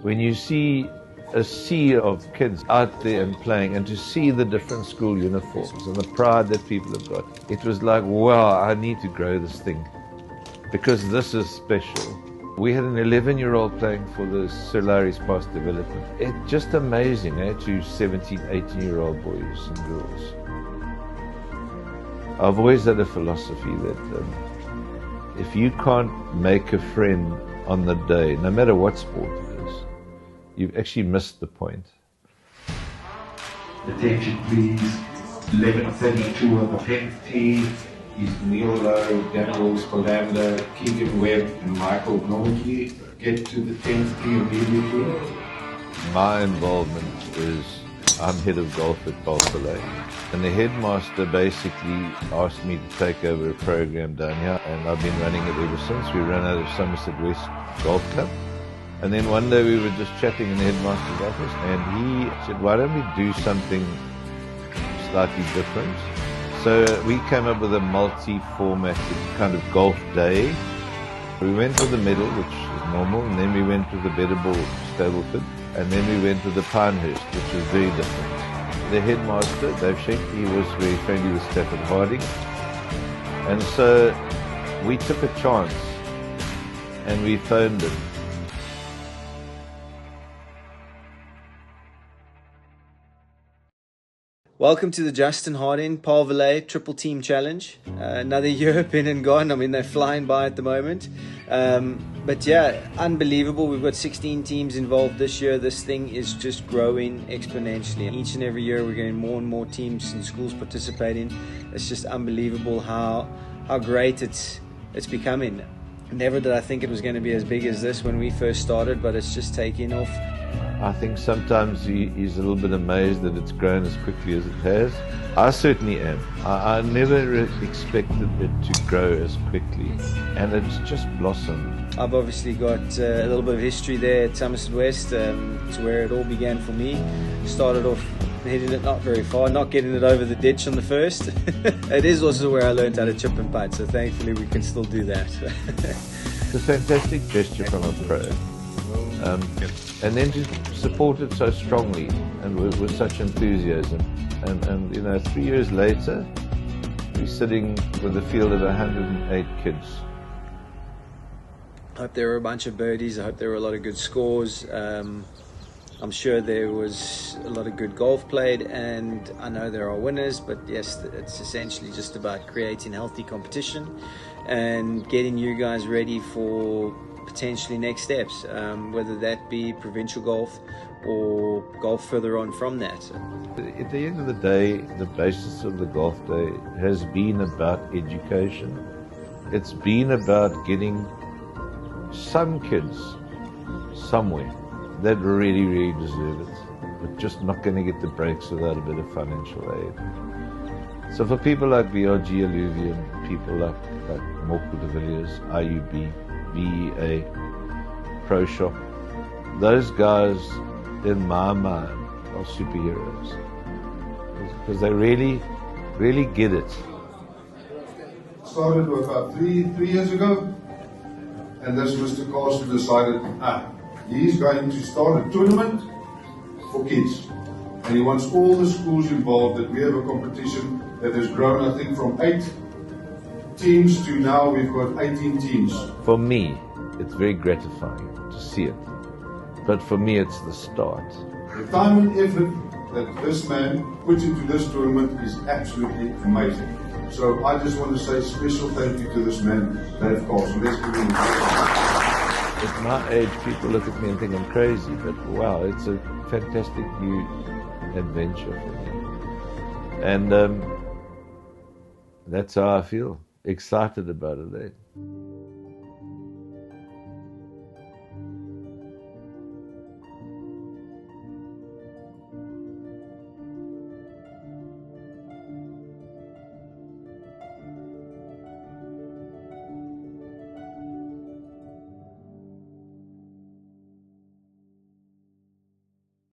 When you see a sea of kids out there and playing, and to see the different school uniforms and the pride that people have got, it was like, wow, I need to grow this thing because this is special. We had an 11-year-old playing for the Sir Larry's Past Development. It's just amazing, to 17, 18-year-old boys and girls. I've always had a philosophy that if you can't make a friend on the day, no matter what sport it is, you've actually missed the point. Attention please, 11:32 on the 10th tee is Neil Lowe, Daniel Spolander, Keegan Webb and Michael Nortley. Get to the 10th tee immediately. My involvement is I'm head of golf at Balfour, and the headmaster basically asked me to take over a program down here, and I've been running it ever since. We ran out of Somerset West Golf Club. And then one day we were just chatting in the headmaster's office, and he said, why don't we do something slightly different? So we came up with a multi-formatted kind of golf day. We went with the medal, which is normal, and then we went with the Beddable Stableford, and then we went with the Pinehurst, which was very different. The headmaster, Dave Schenk, he was very friendly with Stafford Harding. And so we took a chance, and we phoned him. Welcome to the Justin Harding Paul Valet Triple Team Challenge. Another year been and gone. I mean, they're flying by at the moment. But yeah, unbelievable. We've got 16 teams involved this year. This thing is just growing exponentially. Each and every year we're getting more and more teams and schools participating. It's just unbelievable how great it's becoming. Never did I think it was going to be as big as this when we first started, but it's just taking off. I think sometimes he's a little bit amazed that it's grown as quickly as it has. I certainly am. I never expected it to grow as quickly, and it's just blossomed. I've obviously got a little bit of history there at Somerset West. It's where it all began for me. Started off hitting it not very far, not getting it over the ditch on the first. It is also where I learned how to chip and putt, so thankfully we can still do that. It's a fantastic gesture from a pro. And then to support it so strongly and with such enthusiasm. And you know, 3 years later, we're sitting with a field of 108 kids. I hope there were a bunch of birdies. I hope there were a lot of good scores. I'm sure there was a lot of good golf played, and I know there are winners, but yes, it's essentially just about creating healthy competition and getting you guys ready for potentially next steps, whether that be provincial golf or golf further on from that. At the end of the day, the basis of the golf day has been about education. It's been about getting some kids somewhere that really deserve it, but just not going to get the breaks without a bit of financial aid. So for people like VRG Alluvium, people like Morco de Villiers, IUB, VEA, Pro Shop, those guys in my mind are superheroes because they really get it. Started about three years ago, and this Mr. Carson decided he's going to start a tournament for kids, and he wants all the schools involved. That we have a competition that has grown, I think, from 8 teams to now we've got 18 teams. For me, it's very gratifying to see it, but for me it's the start. The time and effort that this man puts into this tournament is absolutely amazing. So I just want to say special thank you to this man, Dave Carson. Let's give him At my age, people look at me and think I'm crazy, but wow, it's a fantastic new adventure for me. And that's how I feel, excited about it.